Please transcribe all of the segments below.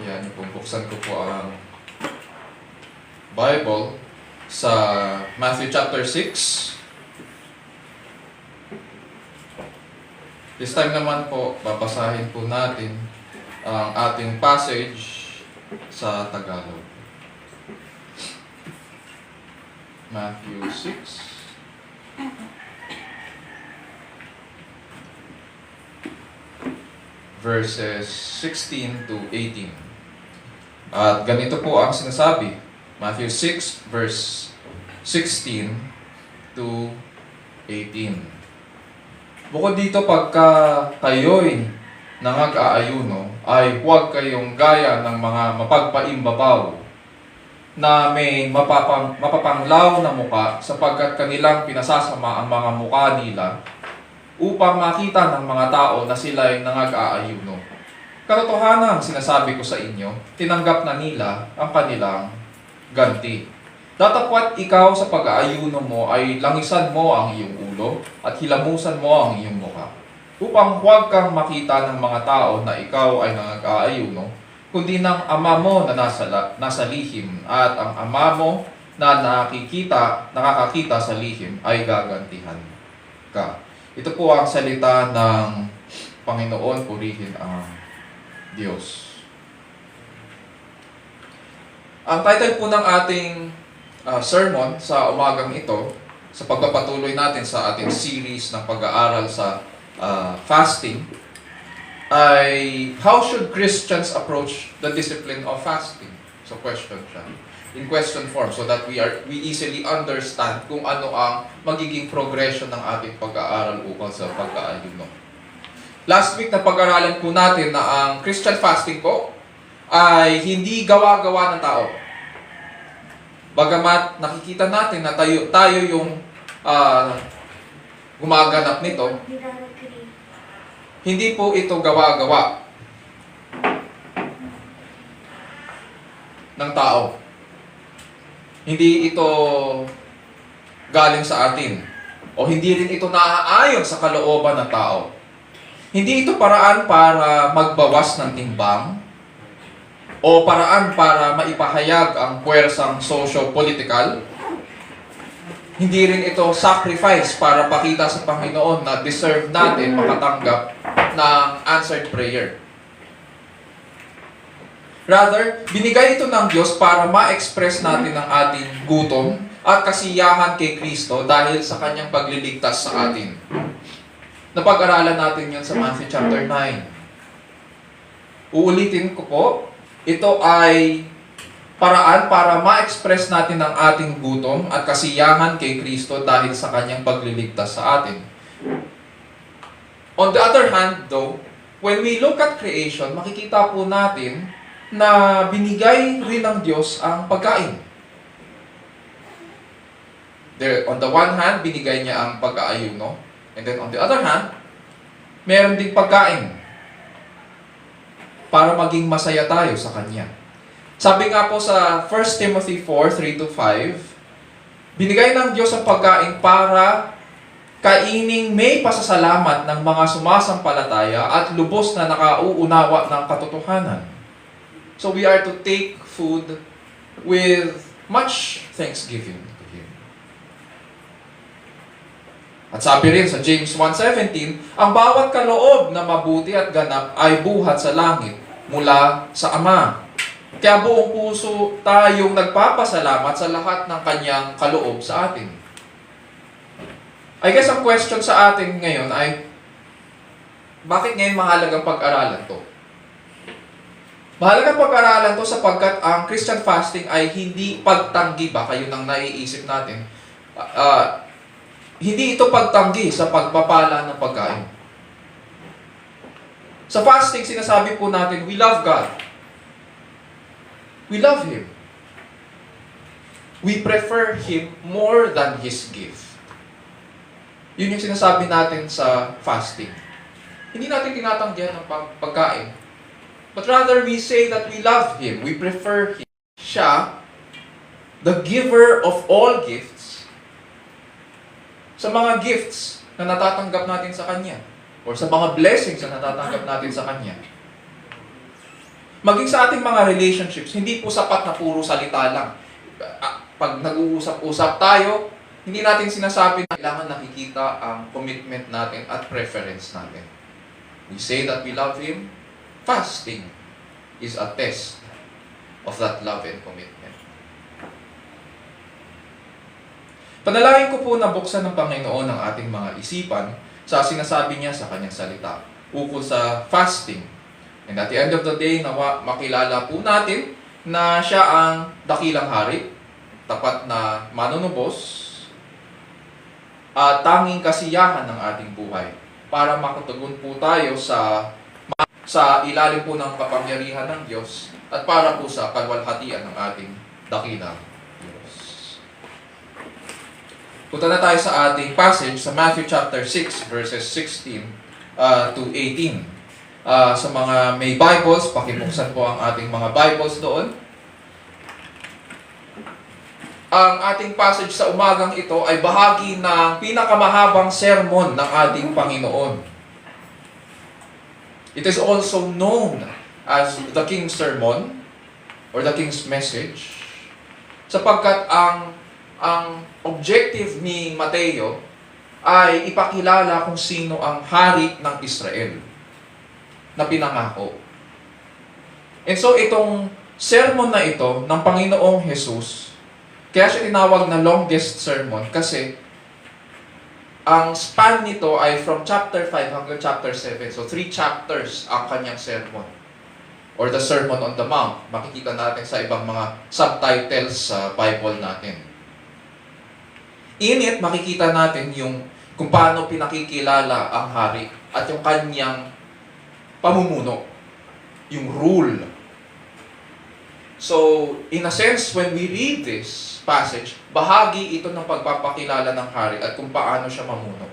Ayan, buksan ko po ang Bible sa Matthew chapter 6. This time naman po, babasahin po natin ang ating passage sa Tagalog. Matthew 6. Verses 16 to 18. At ganito po ang sinasabi. Matthew 6 verse 16 to 18. Bukod dito, pagka kayo'y nangag-aayuno, ay huwag kayong gaya ng mga mapagpaimbabaw na may mapapanglaw na muka, sapagkat kanilang pinasasama ang mga muka nila upang makita ng mga tao na sila'y nangag-aayuno. Katotohanan ang sinasabi ko sa inyo, tinanggap na nila ang kanilang ganti. Datapwat ikaw sa pag-aayuno mo ay langisan mo ang iyong ulo at hilamusan mo ang iyong mukha, upang huwag kang makita ng mga tao na ikaw ay nangag-aayuno, kundi ng Ama mo na nasa lihim, at ang Ama mo na nakakakita sa lihim ay gagantihan ka. Ito po ang salita ng Panginoon, purihin ang Diyos. Ang title po ng ating sermon sa umagang ito, sa pagpapatuloy natin sa ating series ng pag-aaral sa fasting, ay how should Christians approach the discipline of fasting? So question siya. In question form, so that we easily understand kung ano ang magiging progression ng ating pag-aaral ukol sa pag-aayuno. Last week na pag-aralan po natin na ang Christian fasting po ay hindi gawa-gawa ng tao. Bagamat nakikita natin na tayo yung gumaganap nito, hindi po ito gawa-gawa ng tao. Hindi ito galing sa atin. O hindi rin ito naaayon sa kalooban ng tao. Hindi ito paraan para magbawas ng timbang o paraan para maipahayag ang puwersang socio-political. Hindi rin ito sacrifice para pakita sa Panginoon na deserve natin makatanggap ng answered prayer. Rather, binigay ito ng Diyos para ma-express natin ang ating gutom at kasiyahan kay Kristo dahil sa Kanyang pagliligtas sa atin. Napag-aralan natin yan sa Matthew chapter 9. Uulitin ko po, ito ay paraan para ma-express natin ang ating gutom at kasiyahan kay Kristo dahil sa Kanyang pagliligtas sa atin. On the other hand, though, when we look at creation, makikita po natin na binigay rin ng Diyos ang pagkain. On the one hand, binigay niya ang pag-aayuno. And then on the other hand, meron ding pagkain para maging masaya tayo sa Kanya. Sabi nga po sa 1 Timothy 4:3-5, binigay ng Diyos ang pagkain para kaining may pasasalamat ng mga sumasampalataya at lubos na nakauunawa ng katotohanan. So we are to take food with much thanksgiving to Him. At sabi rin sa James 1:17, ang bawat kaloob na mabuti at ganap ay buhat sa langit mula sa Ama. Kaya buong puso tayong nagpapasalamat sa lahat ng Kanyang kaloob sa atin. I guess ang question sa atin ngayon ay, bakit ngayon mahalagang pag-aralan to? Mahalagang pag-aralan to sapagkat ang Christian fasting ay hindi pagtanggi ba? Kayo nang naiisip natin. Hindi ito pagtanggi sa pagpapala ng pagkain. Sa fasting, sinasabi po natin, we love God. We love Him. We prefer Him more than His gift. Yun yung sinasabi natin sa fasting. Hindi natin tinatanggihan ng pagkain. But rather, we say that we love Him. We prefer Him. Siya, the giver of all gifts, sa mga gifts na natatanggap natin sa Kanya, or sa mga blessings na natatanggap natin sa Kanya. Maging sa ating mga relationships, hindi po sapat na puro salita lang. Pag nag-uusap-usap tayo, hindi natin sinasabi na kailangan nakikita ang commitment natin at preference natin. We say that we love Him. Fasting is a test of that love and commitment. Panalangin ko po na buksan ng Panginoon ang ating mga isipan sa sinasabi niya sa kanyang salita ukol sa fasting. And at the end of the day, nawa makilala po natin na siya ang dakilang hari, tapat na manunubos, at tanging kasiyahan ng ating buhay para makatugon po tayo sa ilalim po ng kapangyarihan ng Diyos at para po sa kalwalhatian ng ating dakilang Diyos. Punta na tayo sa ating passage sa Matthew chapter 6 verses 16 to 18. Sa mga may Bibles, pakibuksan po ang ating mga Bibles doon. Ang ating passage sa umagang ito ay bahagi ng pinakamahabang sermon ng ating Panginoon. It is also known as the King's Sermon or the King's Message sapagkat ang objective ni Mateo ay ipakilala kung sino ang hari ng Israel na pinangako. And so itong sermon na ito ng Panginoong Jesus, kaya siya tinawag na longest sermon kasi ang span nito ay from chapter 5 hanggang chapter 7. So 3 chapters ang kanyang sermon or the Sermon on the Mount. Makikita natin sa ibang mga subtitles sa Bible natin. In it, makikita natin kung paano pinakikilala ang hari at yung kanyang pamumuno, yung rule. So, in a sense, when we read this passage, bahagi ito ng pagpapakilala ng hari at kung paano siya mamuno.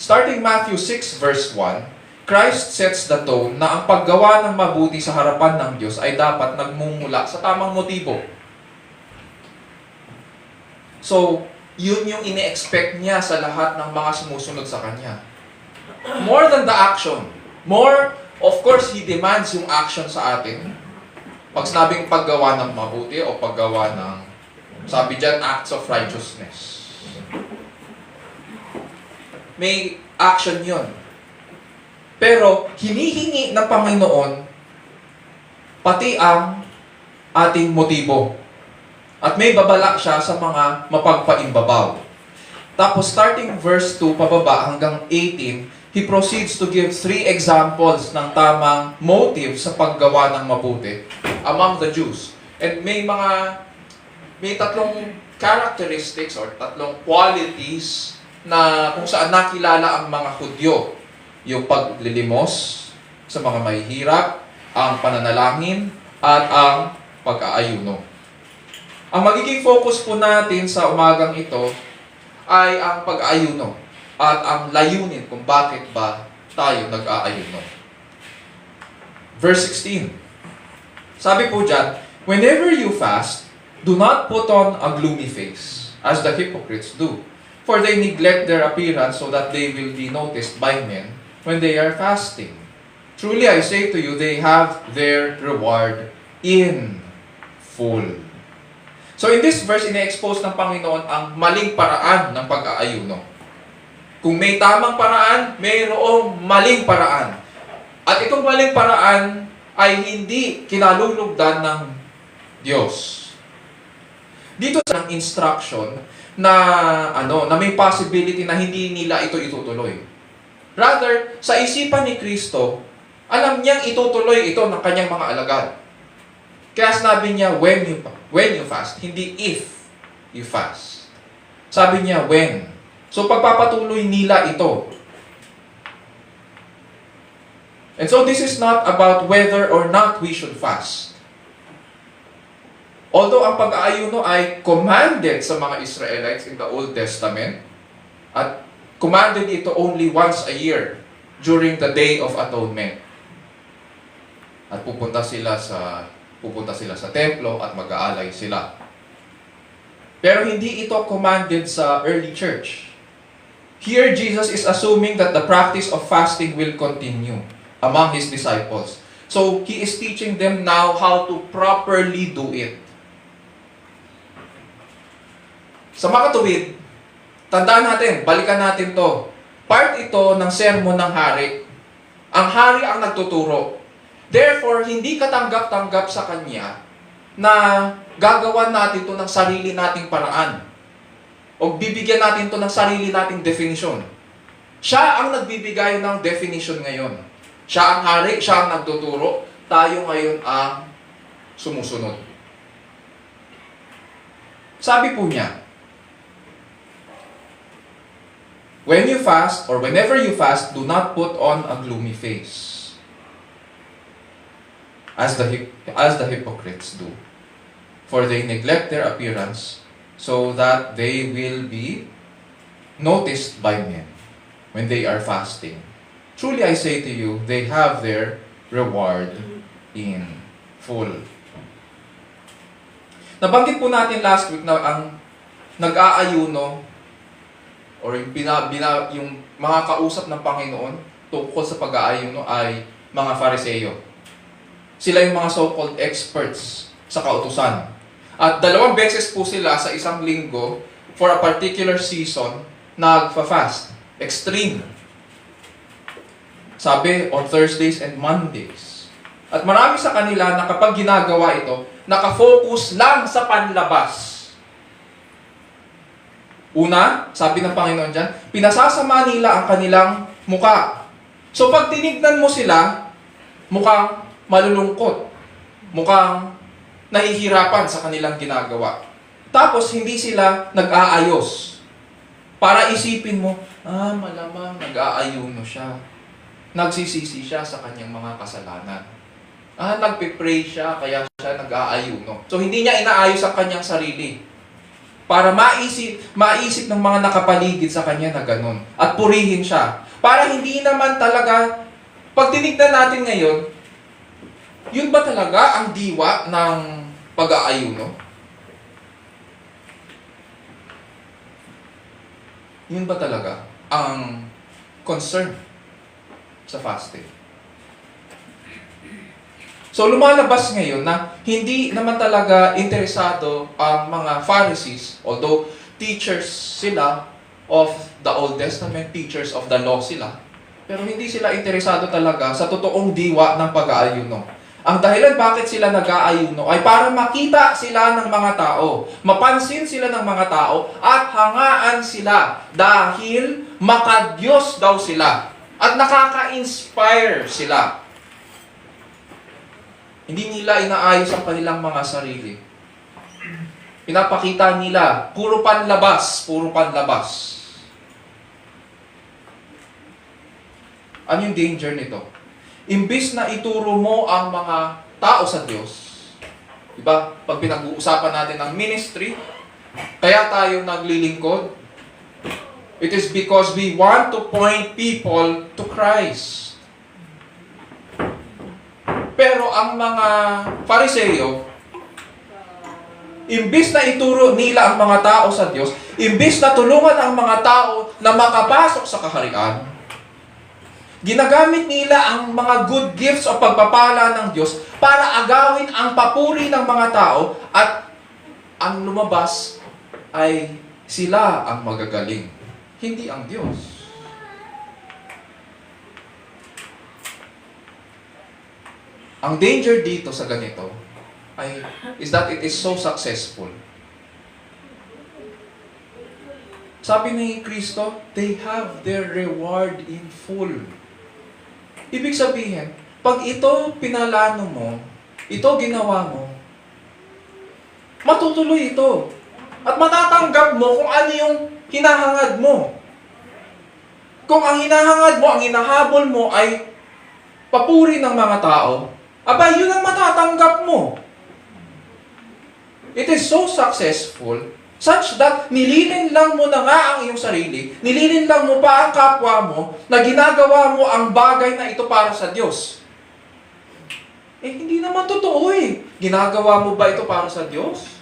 Starting Matthew 6 verse 1, Christ sets the tone na ang paggawa ng mabuti sa harapan ng Diyos ay dapat nagmumula sa tamang motibo. So, yun yung ine-expect niya sa lahat ng mga sumusunod sa Kanya. More than the action. Of course, He demands yung action sa atin. Pag sinabing paggawa ng mabuti o paggawa ng, sabi dyan, acts of righteousness. May action yun. Pero, hinihingi ng Panginoon pati ang ating motibo. At may babala siya sa mga mapagpaimbabaw. Tapos, starting verse 2 pababa hanggang 18, He proceeds to give 3 examples ng tamang motive sa paggawa ng mabuti among the Jews. And may 3 characteristics or 3 qualities na kung saan nakilala ang mga Hudyo. Yung paglilimos sa mga mahihirap, ang pananalangin, at ang pag-aayuno. Ang magiging focus po natin sa umagang ito ay ang pag-aayuno at ang layunin kung bakit ba tayo nag-aayuno. Verse 16. Sabi po dyan, whenever you fast, do not put on a gloomy face, as the hypocrites do, for they neglect their appearance so that they will be noticed by men when they are fasting. Truly I say to you, they have their reward in full. So in this verse, ina-expose ng Panginoon ang maling paraan ng pag-aayuno. Kung may tamang paraan, mayroong maling paraan. At itong maling paraan ay hindi kinalulugdan ng Diyos. Dito sa instruction na may possibility na hindi nila ito itutuloy. Rather, sa isipan ni Kristo, alam niyang itutuloy ito ng kanyang mga alagad. Kaya sinabi niya, when you fast, hindi if you fast. Sabi niya, when. So, pagpapatuloy nila ito. And so, this is not about whether or not we should fast. Although, ang pag-aayuno ay commanded sa mga Israelites in the Old Testament, at commanded ito only once a year during the Day of Atonement. At pupunta sila sa templo at mag-aalay sila. Pero hindi ito commanded sa early church. Here, Jesus is assuming that the practice of fasting will continue. among His disciples. So, He is teaching them now how to properly do it. Sa mga katuwid, tandaan natin, balikan natin to. Part ito ng sermon ng hari. Ang hari ang nagtuturo. Therefore, hindi katanggap-tanggap sa Kanya na gagawan natin to ng sarili nating paraan. O bibigyan natin to ng sarili nating definition. Siya ang nagbibigay ng definition ngayon. Siya ang hari, siya ang nagtuturo. Tayo ngayon ang sumusunod. Sabi po niya, when you fast, or whenever you fast, do not put on a gloomy face, as the hypocrites do. For they neglect their appearance, so that they will be noticed by men when they are fasting. Truly I say to you, they have their reward in full. Nabanggit po natin last week na ang nag-aayuno or yung mga kausap ng Panginoon tungkol sa pag-aayuno ay mga Fariseo. Sila yung mga so-called experts sa kautusan. At 2 beses po sila sa isang linggo for a particular season nagfa-fast. Extreme. Sabi, on Thursdays and Mondays. At marami sa kanila na kapag ginagawa ito, nakafocus lang sa panlabas. Una, sabi ng Panginoon dyan, pinasasama nila ang kanilang muka. So pag tinignan mo sila, mukhang malulungkot. Mukhang nahihirapan sa kanilang ginagawa. Tapos hindi sila nag-aayos. Para isipin mo, malamang nag-aayuno siya. Nagsisisi siya sa kanyang mga kasalanan. Nagpipray siya, kaya siya nag-aayuno. So hindi niya inaayos ang kanyang sarili. Para maisip ng mga nakapaligid sa kanya na ganun. At purihin siya. Para hindi naman talaga, pag tinignan natin ngayon, yun ba talaga ang diwa ng pag-aayuno? Yun ba talaga ang concern sa fasting? So lumalabas ngayon na hindi naman talaga interesado ang mga Pharisees, although teachers sila of the Old Testament, teachers of the law sila, pero hindi sila interesado talaga sa totoong diwa ng pag-aayuno. Ang dahilan bakit sila nag-aayuno ay para makita sila ng mga tao, mapansin sila ng mga tao, at hangaan sila dahil makadiyos daw sila at nakaka-inspire sila. Hindi nila inaayos ang kanilang mga sarili. Pinapakita nila, puro panlabas, puro panlabas. Ano yung danger nito? Imbis na ituro mo ang mga tao sa Diyos, diba? Pag pinag-uusapan natin ng ministry, kaya tayo naglilingkod, it is because we want to point people to Christ. Pero ang mga Fariseo, imbis na ituro nila ang mga tao sa Diyos, imbis na tulungan ang mga tao na makapasok sa kaharian, ginagamit nila ang mga good gifts o pagpapala ng Diyos para agawin ang papuri ng mga tao, at ang lumabas ay sila ang magagaling, hindi ang Diyos. Ang danger dito sa ganito is that it is so successful. Sabi ni Kristo, they have their reward in full. Ibig sabihin, pag ito pinalano mo, ito ginawa mo, matutuloy ito. At matatanggap mo kung ano yung hinahangad mo. Kung ang hinahangad mo, ang hinahabol mo ay papuri ng mga tao, abay, yun ang matatanggap mo. It is so successful such that nililin lang mo na nga ang iyong sarili, nililin lang mo pa ang kapwa mo, na ginagawa mo ang bagay na ito para sa Diyos. Hindi naman totoo eh. Ginagawa mo ba ito para sa Diyos?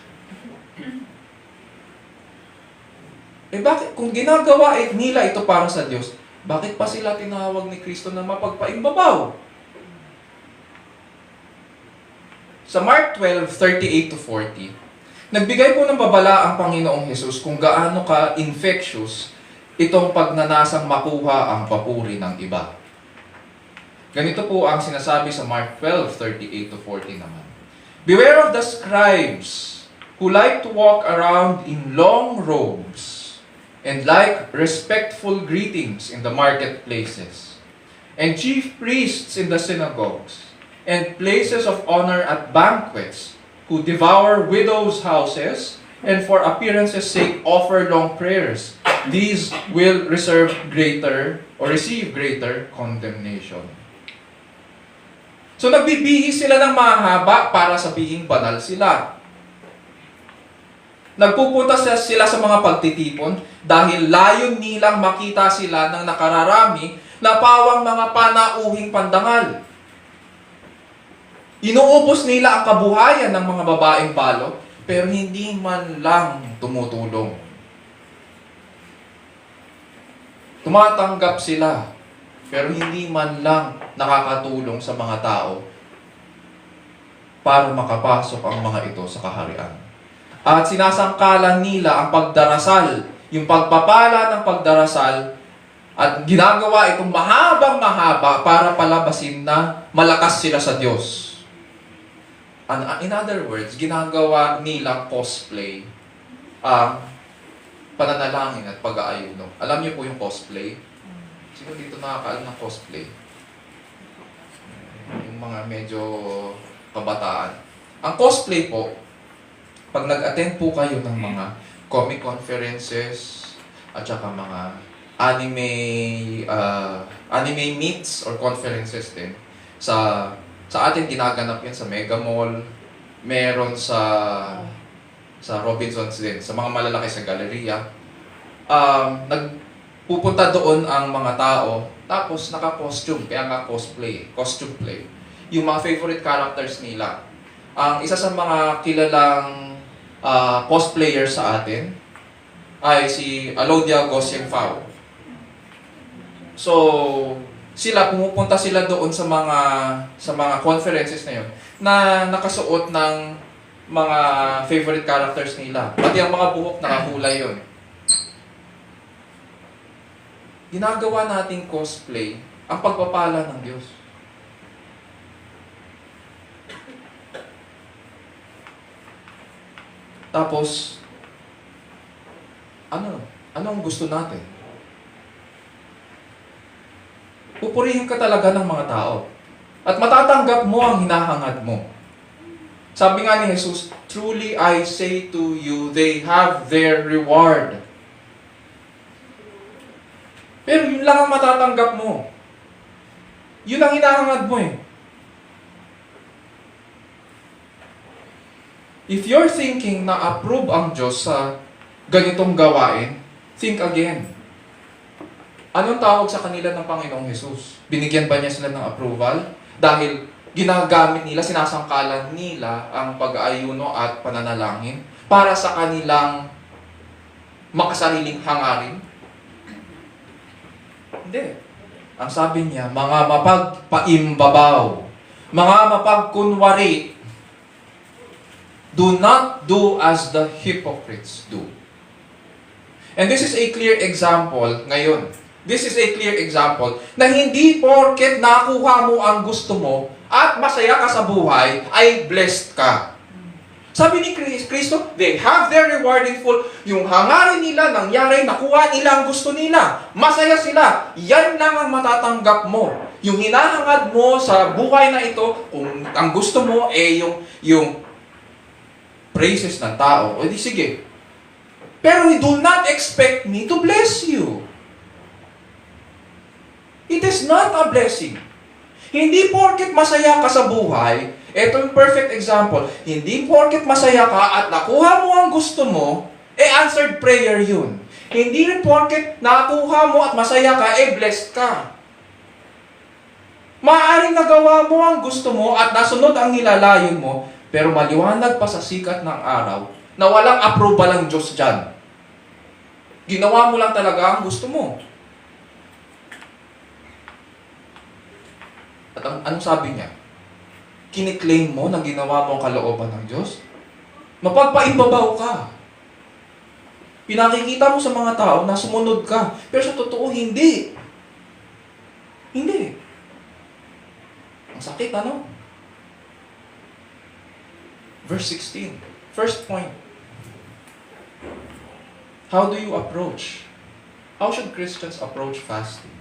Bakit? Kung ginagawa nila ito para sa Diyos, bakit pa sila tinawag ni Kristo na mapagpaimbabaw? Sa Mark 12:38 to 40, nagbigay po ng babala ang Panginoong Hesus kung gaano ka-infectious itong pagnanasang makuha ang papuri ng iba. Ganito po ang sinasabi sa Mark 12:38 to 40 naman. Beware of the scribes who like to walk around in long robes and like respectful greetings in the marketplaces, and chief priests in the synagogues, and places of honor at banquets, who devour widows' houses, and for appearance's sake offer long prayers. These will receive greater condemnation. So nagbibihis sila ng mahaba para sabihing banal sila. Nagpupunta sila sa mga pagtitipon dahil layon nilang makita sila ng nakararami na pawang mga panauhing pandangal. Inuubos nila ang kabuhayan ng mga babaeng balo, pero hindi man lang tumutulong. Tumatanggap sila, pero hindi man lang nakakatulong sa mga tao para makapasok ang mga ito sa kaharian. At sinasangkalan nila ang pagdarasal, yung pagpapala ng pagdarasal, at ginagawa itong mahabang-mahaba para palabasin na malakas sila sa Diyos. In other words, ginagawa nilang cosplay ang pananalangin at pag-aayuno. Alam niyo po yung cosplay? Sino dito nakakaalam ng cosplay? Yung mga medyo kabataan. Ang cosplay po, pag nag-attend po kayo ng mga comic conferences at saka mga anime meets or conferences din, sa atin ginaganap yan sa Mega Mall, meron sa Robinsons din, sa mga malalaki sa galleria. Nagpupunta doon ang mga tao, tapos naka-costume, kaya nga cosplay, costume play. Yung mga favorite characters nila. Ang isa sa mga kilalang cosplayer sa atin ay si Alodia Gosyenfao. So, pumupunta sila doon sa mga conferences na yun na nakasuot ng mga favorite characters nila. Pati ang mga buhok nakakulay yun. Ginagawa nating cosplay ang pagpapala ng Diyos. Tapos, anong gusto natin? Pupurihin ka talaga ng mga tao. At matatanggap mo ang hinahangad mo. Sabi nga ni Jesus, truly I say to you, they have their reward. Pero yun lang ang matatanggap mo. Yun ang hinahangad mo eh. If you're thinking na approve ang Diyos sa ganitong gawain, think again. Anong tawag sa kanila ng Panginoong Jesus? Binigyan ba niya sila ng approval? Dahil ginagamit nila, sinasangkalan nila ang pag-aayuno at pananalangin para sa kanilang makasariling hangarin? Hindi. Ang sabi niya, mga mapagpaimbabaw, mga mapagkunwari, do not do as the hypocrites do. And this is a clear example ngayon. This is a clear example na hindi porket nakuha mo ang gusto mo at masaya ka sa buhay, ay blessed ka. Sabi ni Kristo, they have their reward in full. Yung hangarin nila, nangyari, nakuha nila ang gusto nila. Masaya sila. Yan lang ang matatanggap mo. Yung hinahangad mo sa buhay na ito, kung ang gusto mo yung praises ng tao, o di sige. Pero do not expect me to bless you. It is not a blessing. Hindi porket masaya ka sa buhay, ito yung perfect example, hindi porket masaya ka at nakuha mo ang gusto mo, answered prayer yun. Hindi rin porket nakuha mo at masaya ka, blessed ka. Maaaring nagawa mo ang gusto mo at nasunod ang nilalayon mo, pero maliwanag pa sa sikat ng araw na walang approval ang Diyos dyan. Ginawa mo lang talaga ang gusto mo. At anong sabi niya? kiniklaim mo na ginawa mo ang kalooban ng Diyos? Mapagpaimbabaw ka. Pinakikita mo sa mga tao na sumunod ka. Pero sa totoo, hindi. Hindi. Ang sakit, ano? Verse 16. First point. How do you approach? How should Christians approach fasting?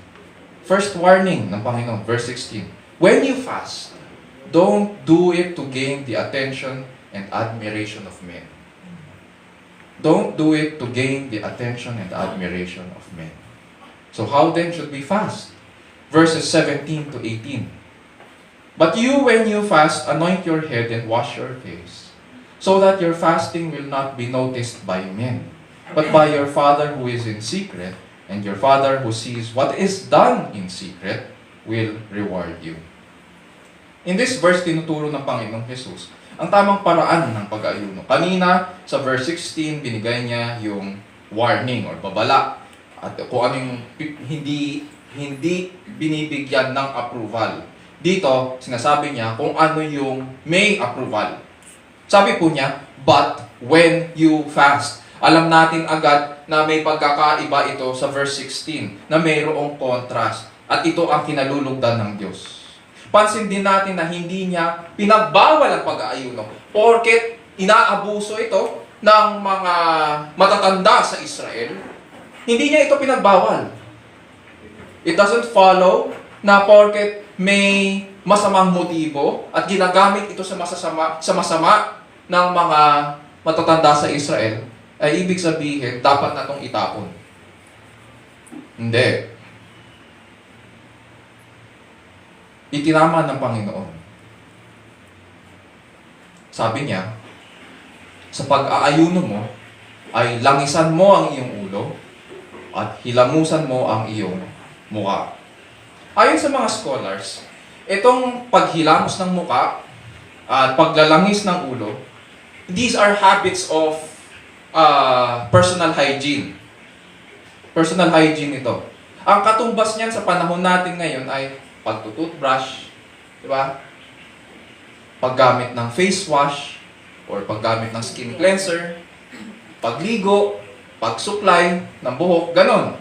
First warning ng Panginoon, verse 16. When you fast, don't do it to gain the attention and admiration of men. Don't do it to gain the attention and admiration of men. So how then should we fast? Verses 17 to 18. But you, when you fast, anoint your head and wash your face, so that your fasting will not be noticed by men, but by your Father who is in secret, and your Father who sees what is done in secret will reward you. In this verse, tinuturo ng Panginoong Jesus ang tamang paraan ng pag-aayuno. Kanina, sa verse 16, binigay niya yung warning or babala at kung ano yung hindi binibigyan ng approval. Dito, sinasabi niya kung ano yung may approval. Sabi po niya, but when you fast. Alam natin agad na may pagkakaiba ito sa verse 16, na mayroong contrast. At ito ang kinalulugdan ng Diyos. Pansin din natin na hindi niya pinagbawal ang pag-aayuno porket inaabuso ito ng mga matatanda sa Israel. Hindi niya ito pinagbawal. It doesn't follow na porket may masamang motibo at ginagamit ito sa masama ng mga matatanda sa Israel, ay ibig sabihin dapat na itong itapon. Hindi. Itinama ng Panginoon. Sabi niya, sa pag-aayuno mo, ay langisan mo ang iyong ulo at hilamusan mo ang iyong mukha. Ayon sa mga scholars, itong paghilamos ng mukha at paglalangis ng ulo, these are habits of personal hygiene. Personal hygiene ito. Ang katumbas niyan sa panahon natin ngayon ay pagtututbrush, di ba? Paggamit ng face wash, or paggamit ng skin cleanser, pagligo, pagsuklay ng buhok, ganon.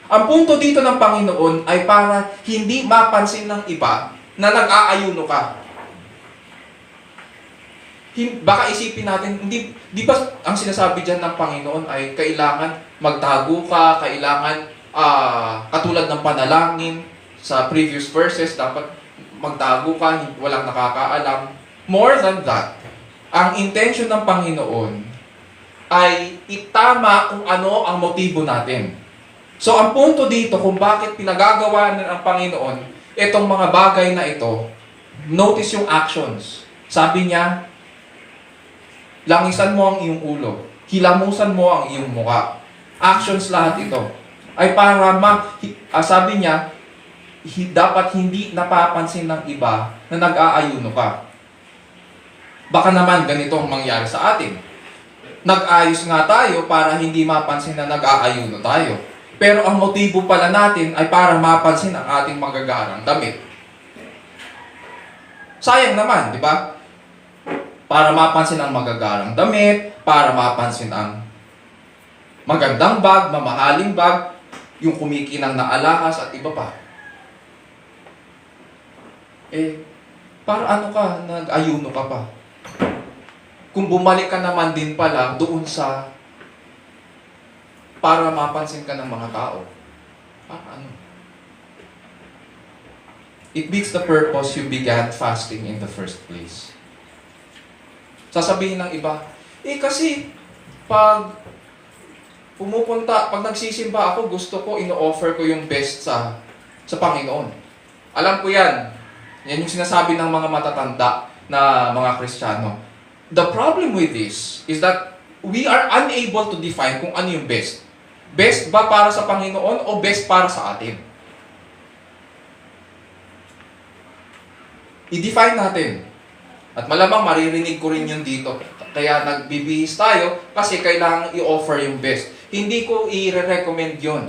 Ang punto dito ng Panginoon ay para hindi mapansin ng iba na nag-aayuno ka. Baka isipin natin, di ba ang sinasabi dyan ng Panginoon ay kailangan magtago ka, kailangan katulad ng panalangin, sa previous verses, dapat magtago ka, walang nakakaalam. More than that, ang intention ng Panginoon ay itama kung ano ang motibo natin. So, ang punto dito kung bakit pinagagawa ng Panginoon itong mga bagay na ito, notice yung actions. Sabi niya, langisan mo ang iyong ulo, hilamusan mo ang iyong mukha. Actions lahat ito. Ay para sabi niya, dapat hindi napapansin ng iba na nag-aayuno ka. Baka naman ganito ang mangyari sa atin. Nag-ayos nga tayo para hindi mapansin na nag-aayuno tayo. Pero ang motibo pala natin ay para mapansin ang ating magagarang damit. Sayang naman, di ba? Para mapansin ang magagarang damit, para mapansin ang magandang bag, mamahaling bag, yung kumikinang na alahas at iba pa. Para ano ka, nag-ayuno ka pa? Kung bumalik ka naman din pala doon sa para mapansin ka ng mga tao. Para ano? It beats the purpose you began fasting in the first place. Sasabihin ng iba, kasi pag nagsisimba ako, gusto ko, ino-offer ko yung best sa Panginoon. Alam ko yan. Yan yung sinasabi ng mga matatanda na mga Kristiyano. The problem with this is that we are unable to define kung ano yung best. Best ba para sa Panginoon o best para sa atin? I-define natin. At malamang maririnig ko rin yun dito. Kaya nagbibihis tayo kasi kailangan i-offer yung best. Hindi ko i-recommend yun.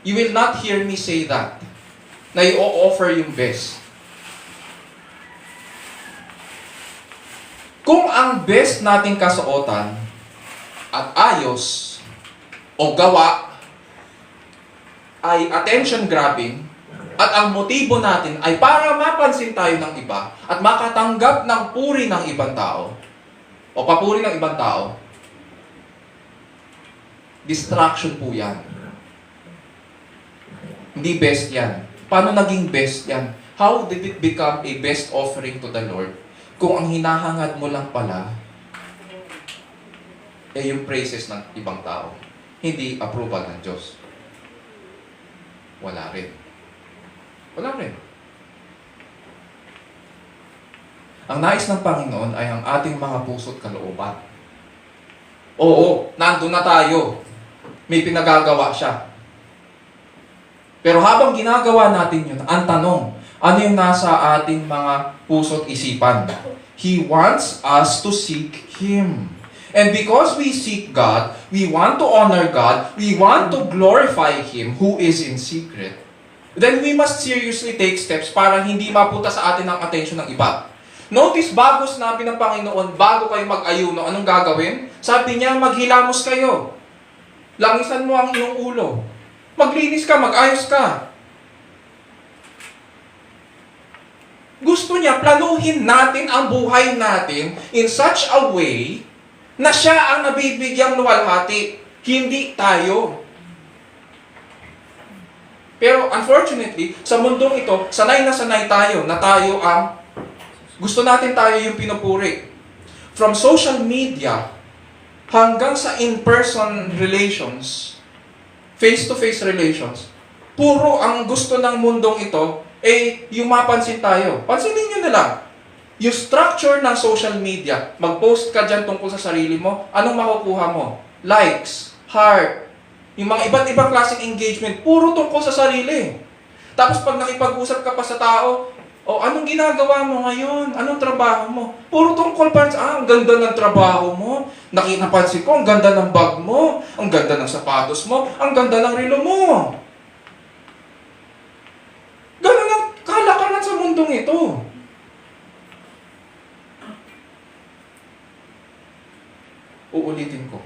You will not hear me say that. Na i-offer yung best. Kung ang best nating kasuotan at ayos o gawa ay attention grabbing at ang motibo natin ay para mapansin tayo ng iba at makatanggap ng puri ng ibang tao o papuri ng ibang tao, distraction po yan. Hindi best yan. Paano naging best yan? How did it become a best offering to the Lord kung ang hinahangad mo lang pala ay yung praises ng ibang tao, hindi approval ng Diyos? Wala rin. Wala rin. Ang nais ng Panginoon ay ang ating mga puso't kalooban. Oo, nandun na tayo. May pinagagawa siya. Pero habang ginagawa natin yun, ang tanong, ano yung nasa ating mga puso't isipan? He wants us to seek Him. And because we seek God, we want to honor God, we want to glorify Him who is in secret, then we must seriously take steps para hindi mapunta sa atin ang atensyon ng iba. Notice, bago sinabi ng Panginoon, bago kayo mag-ayuno, anong gagawin? Sabi niya, maghilamos kayo. Langisan mo ang iyong ulo. Maglinis ka, mag-ayos ka. Gusto niya, planuhin natin ang buhay natin in such a way na siya ang nabibigyang luwalhati, hindi tayo. Pero unfortunately, sa mundong ito, sanay na sanay tayo na tayo ang gusto natin tayo yung pinupuri. From social media hanggang sa in-person relations, face-to-face relations, puro ang gusto ng mundong ito yung mapansin tayo. Pansinin nyo na lang. Yung structure ng social media, mag-post ka dyan tungkol sa sarili mo, anong makukuha mo? Likes, heart, yung mga iba't ibang klaseng engagement, puro tungkol sa sarili. Tapos pag nakipag-usap ka pa sa tao, anong ginagawa mo ngayon? Anong trabaho mo? Puro tungkol pa sa, ang ganda ng trabaho mo. Napansin ko, ang ganda ng bag mo. Ang ganda ng sapatos mo. Ang ganda ng relo mo. Ganun ang kalakaran sa mundong ito. Uulitin ko.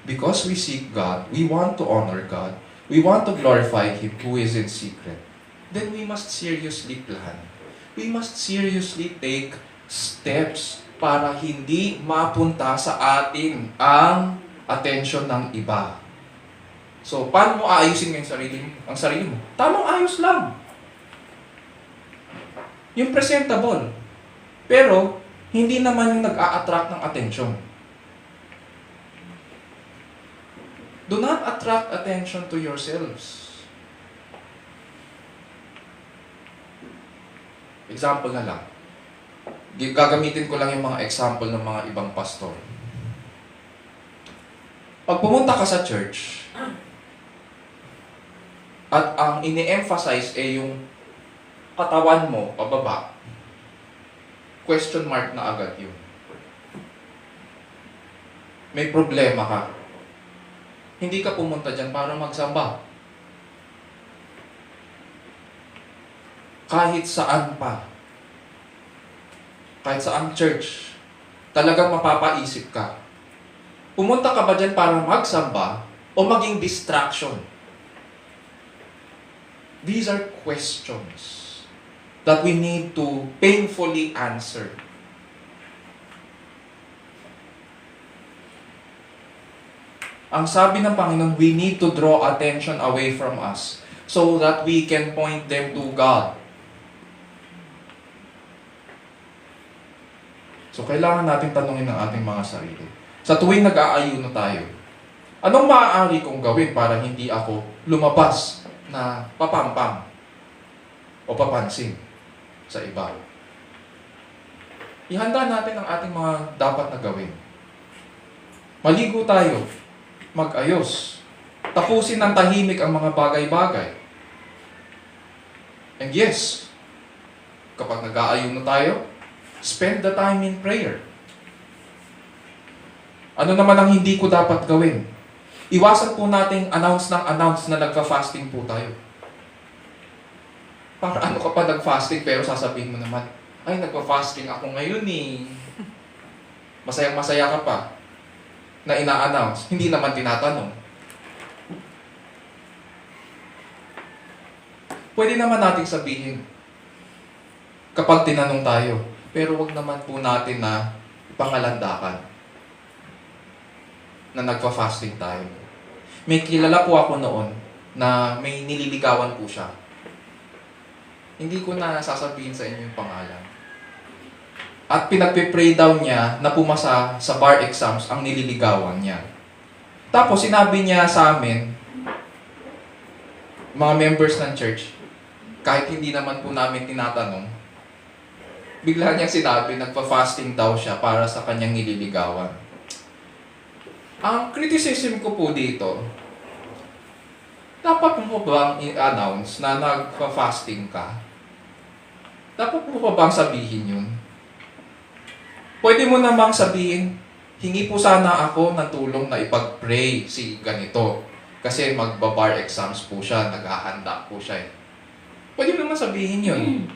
Because we seek God, we want to honor God, we want to glorify Him who is in secret, then we must seriously plan. We must seriously take steps para hindi mapunta sa atin ang attention ng iba. So, paano mo aayusin ang sarili mo? Tamang ayos lang. Yung presentable. Pero, hindi naman yung nag-a-attract ng attention. Do not attract attention to yourselves. Example na lang. Gagamitin ko lang yung mga example ng mga ibang pastor. Pag pumunta ka sa church, at ang ini-emphasize yung katawan mo pababa, question mark na agad yun. May problema ka. Hindi ka pumunta dyan para magsamba. Kahit saan pa. Kahit saang church. Talagang mapapaisip ka. Pumunta ka ba dyan para magsamba o maging distraction? These are questions that we need to painfully answer. Ang sabi ng Panginoon, we need to draw attention away from us so that we can point them to God. So, kailangan natin tanungin ang ating mga sarili. Sa tuwing nag-aayuno tayo, anong maaari kong gawin para hindi ako lumabas na papampam o papansin sa iba? Ihanda natin ang ating mga dapat na gawin. Maligo tayo. Mag-ayos. Tapusin ng tahimik ang mga bagay-bagay. And yes, kapag nag-aayuno tayo, spend the time in prayer. Ano naman ang hindi ko dapat gawin? Iwasan po nating announce na nagfa-fasting po tayo. Para ano ka pa nag-fasting pero sasabihin mo naman, ay nagfa-fasting ako ngayon eh. Masayang-masaya ka pa na ina-announce, hindi naman tinatanong. Pwede naman nating sabihin kapag tinanong tayo, pero wag naman po natin na ipangalandakan na nagpa-fasting tayo. May kilala po ako noon na may nililigawan po siya. Hindi ko na sasabihin sa inyo yung pangalan. At pinagpe-pray daw niya na pumasa sa bar exams ang nililigawan niya. Tapos sinabi niya sa amin, mga members ng church, kahit hindi naman po namin tinatanong, bigla niyang sinabi, nagpa-fasting daw siya para sa kanyang nililigawan. Ang criticism ko po dito, dapat mo bang i-announce na nagpa-fasting ka? Dapat mo pa bang sabihin yun? Pwede mo namang sabihin, hingi po sana ako ng tulong na ipag-pray si ganito. Kasi magbabar exams po siya, naghahanda po siya eh. Pwede mo naman sabihin yun.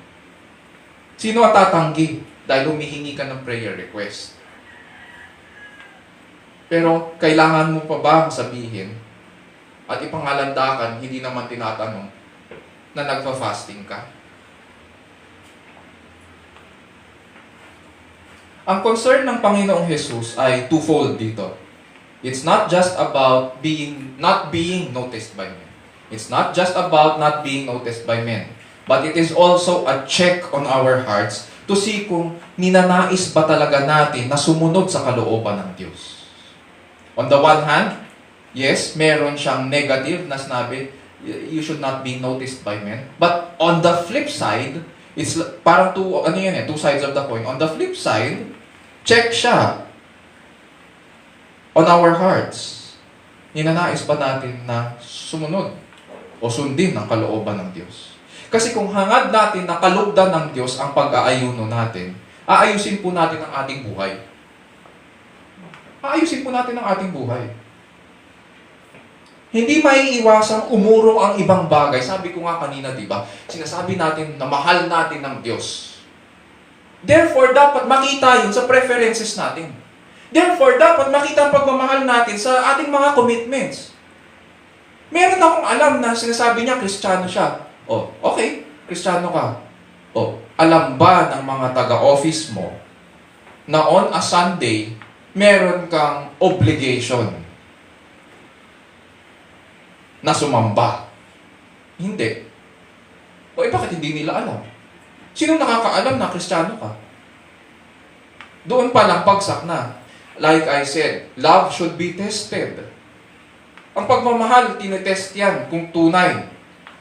Sino at tatanggi dahil humihingi ka ng prayer request? Pero kailangan mo pa ba sabihin at ipangalandakan, hindi naman tinatanong, na nagpa-fasting ka? Ang concern ng Panginoong Jesus ay twofold dito. It's not just about not being noticed by men. It's not just about not being noticed by men. But it is also a check on our hearts to see kung ninanais ba talaga natin na sumunod sa kalooban ng Diyos. On the one hand, yes, meron siyang negative na sinabi, you should not be noticed by men. But on the flip side, it's parang two sides of the coin. On the flip side, check siya on our hearts. Ninanais ba natin na sumunod o sundin ang kalooban ng Diyos? Kasi kung hangad natin na kalugdan ng Diyos ang pag-aayuno natin, aayusin po natin ang ating buhay. Aayusin po natin ang ating buhay. Hindi maiiwasang umurong ang ibang bagay. Sabi ko nga kanina, di ba? Sinasabi natin na mahal natin ng Diyos. Therefore, dapat makita yun sa preferences natin. Therefore, dapat makita ang pagmamahal natin sa ating mga commitments. Meron akong alam na sinasabi niya, Kristiyano siya. Oh, okay, Kristiyano ka. Oh, alam ba ng mga taga-office mo na on a Sunday, meron kang obligation na sumamba? Hindi. O bakit hindi nila alam? Sino nakakaalam na Kristiyano ka? Doon pa lang pagsak na. Like I said, love should be tested. Ang pagmamahal, tinetest yan kung tunay.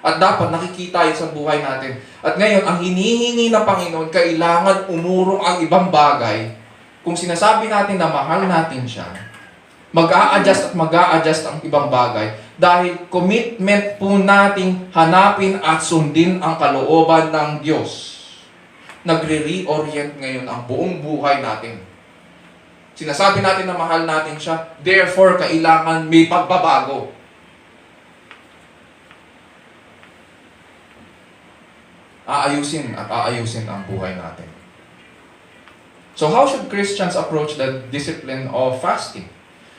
At dapat nakikita yun sa buhay natin. At ngayon, ang hinihingi na Panginoon, kailangan umurong ang ibang bagay. Kung sinasabi natin na mahal natin siya, mag-a-adjust ang ibang bagay dahil commitment po nating hanapin at sundin ang kalooban ng Diyos. Nagre-reorient ngayon ang buong buhay natin. Sinasabi natin na mahal natin siya, therefore, kailangan may pagbabago. Aayusin ang buhay natin. So how should Christians approach the discipline of fasting?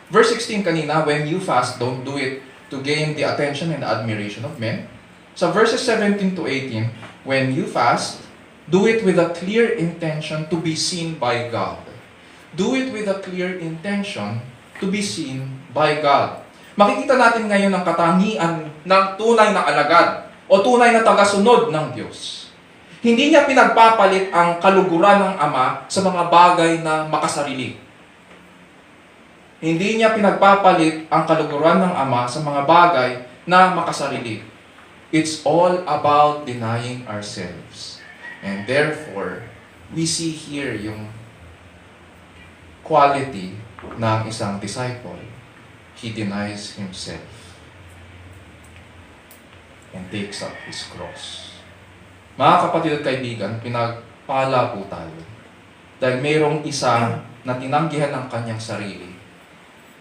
Verse 16 kanina, when you fast, don't do it to gain the attention and admiration of men. Sa verses 17 to 18, when you fast, do it with a clear intention to be seen by God. Do it with a clear intention to be seen by God. Makikita natin ngayon ang katangian ng tunay na alagad o tunay na tagasunod ng Diyos. Hindi niya pinagpapalit ang kaluguran ng Ama sa mga bagay na makasarili. Hindi niya pinagpapalit ang kaluguran ng Ama sa mga bagay na makasarili. It's all about denying ourselves. And therefore, we see here yung quality ng isang disciple. He denies himself and takes up his cross. Mga kapatid at kaibigan, pinagpala po tayo dahil mayroong isa na tinanggihan ang kanyang sarili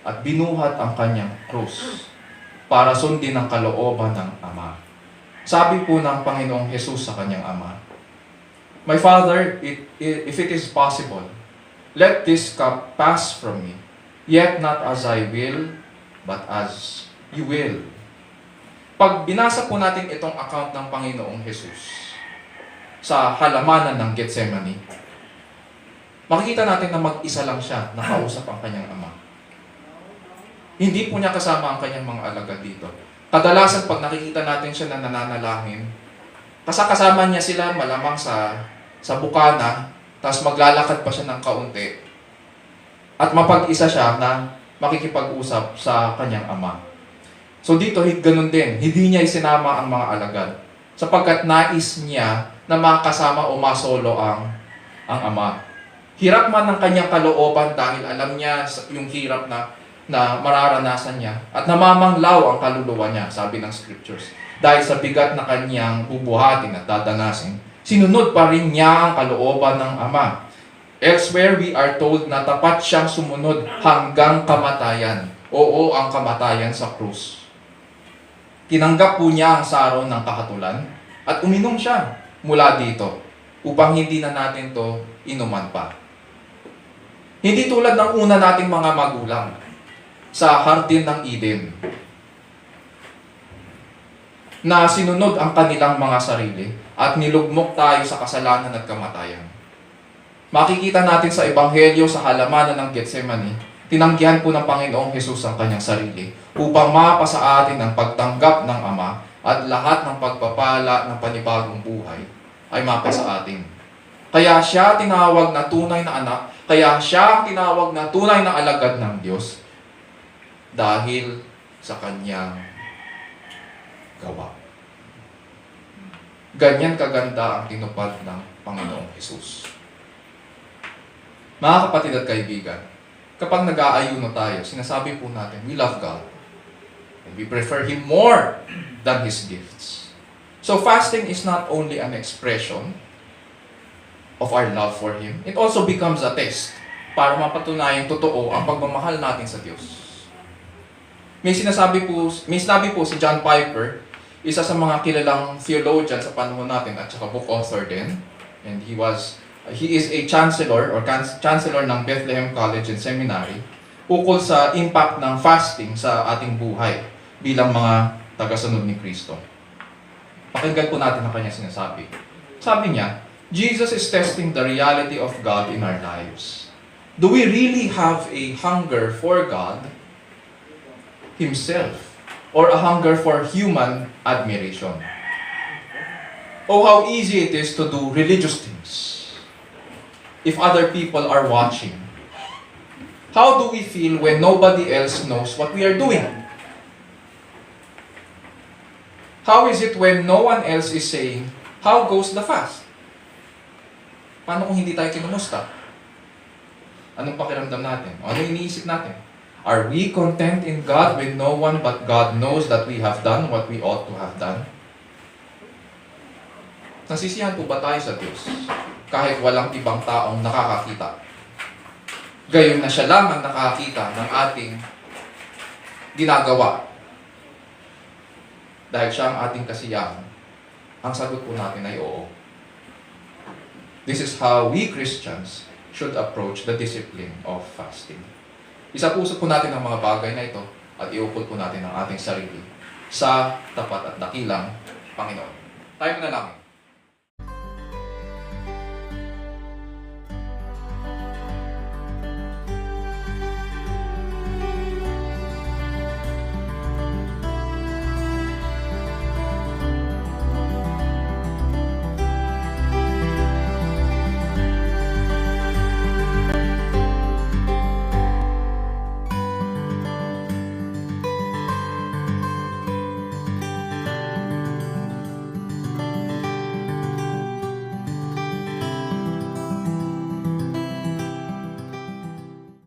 at binuhat ang kanyang krus para sundin ang kalooban ng Ama. Sabi po ng Panginoong Jesus sa kanyang Ama, My Father, if it is possible, Let this cup pass from me, yet not as I will, but as you will. Pag binasa po natin itong account ng Panginoong Jesus sa halamanan ng Gethsemane, makikita natin na mag-isa lang siya nakausap ang kanyang ama. Hindi po niya kasama ang kanyang mga alagad dito. Kadalasan pag nakikita natin siya na nananalangin, kasama niya sila malamang sa bukana, tapos maglalakad pa siya ng kaunti, at mapag-isa siya na makikipag-usap sa kanyang ama. So dito, ganun din. Hindi niya isinama ang mga alagad sapagkat nais niya na makasama o masolo ang ama. Hirap man ng kanyang kalooban dahil alam niya yung hirap na mararanasan niya at namamanglaw ang kaluluwa niya, sabi ng scriptures. Dahil sa bigat na kanyang bubuhatin at dadanasin, sinunod pa rin niya ang kalooban ng ama. Elsewhere, we are told na tapat siyang sumunod hanggang kamatayan. Oo, ang kamatayan sa krus. Tinanggap po niya ang saro ng kahatulan at uminom siya mula dito upang hindi na natin to inuman pa. Hindi tulad ng una nating mga magulang sa Hardin ng Eden na sinunod ang kanilang mga sarili at nilugmok tayo sa kasalanan at kamatayan. Makikita natin sa Ebanghelyo sa halamanan ng Gethsemane, tinanggihan po ng Panginoong Jesus ang kanyang sarili upang mapa sa atin ang pagtanggap ng Ama at lahat ng pagpapala ng panibagong buhay ay mapa sa atin. Kaya siya tinawag na tunay na anak, kaya siya tinawag na tunay na alagad ng Diyos dahil sa kanyang gawa. Ganyan kaganda ang tinupad ng Panginoong Jesus. Mga kapatid at kaibigan, kapag nag-aayuno tayo, sinasabi po natin, we love God. And we prefer Him more than His gifts. So fasting is not only an expression of our love for Him, it also becomes a test para mapatunayan totoo ang pagmamahal natin sa Diyos. May sinabi po si John Piper, isa sa mga kilalang theologian sa panahon natin at saka book author din. And he is a chancellor ng Bethlehem College and Seminary ukol sa impact ng fasting sa ating buhay bilang mga tagasunod ni Kristo. Pakinggan po natin ang kanyang sinasabi. Sabi niya, Jesus is testing the reality of God in our lives. Do we really have a hunger for God Himself or a hunger for human admiration? Oh, how easy it is to do religious things if other people are watching. How do we feel when nobody else knows what we are doing? How is it when no one else is saying, how goes the fast? Paano kung hindi tayo kinumusta? Anong pakiramdam natin? Ano iniisip natin? Are we content in God when no one but God knows that we have done what we ought to have done? Nasisiyahan po ba tayo sa Diyos kahit walang ibang taong nakakakita? Gayon na siya lang ang nakakita ng ating ginagawa. Dahil siya ang ating kasiyahan, ang sagot po natin ay oo. This is how we Christians should approach the discipline of fasting. Isapuso po natin ang mga bagay na ito at iukol po natin ang ating sarili sa tapat at dakilang Panginoon. Tayo na lang.